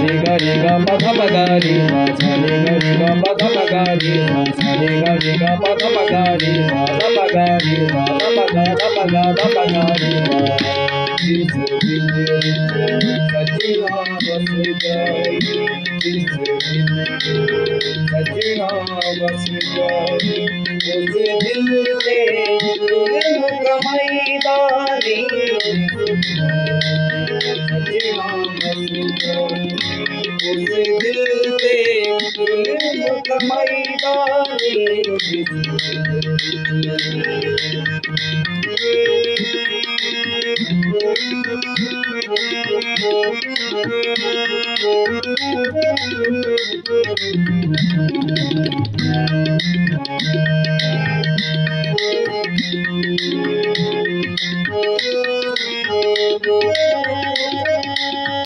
रे ग रे ग प ध प ग रे सा रे ग रे ग प ध प ग रे सा रे ग रे ग प ध प ग रे सा ध प ग रे सा ध प ग ध प ग ध प ग रे जिस दिल सजना बस जाए जिस दिल सजना बस जाए उस दिल से कमाईदारी सजना बस जाए उस दिल से कमाईदारी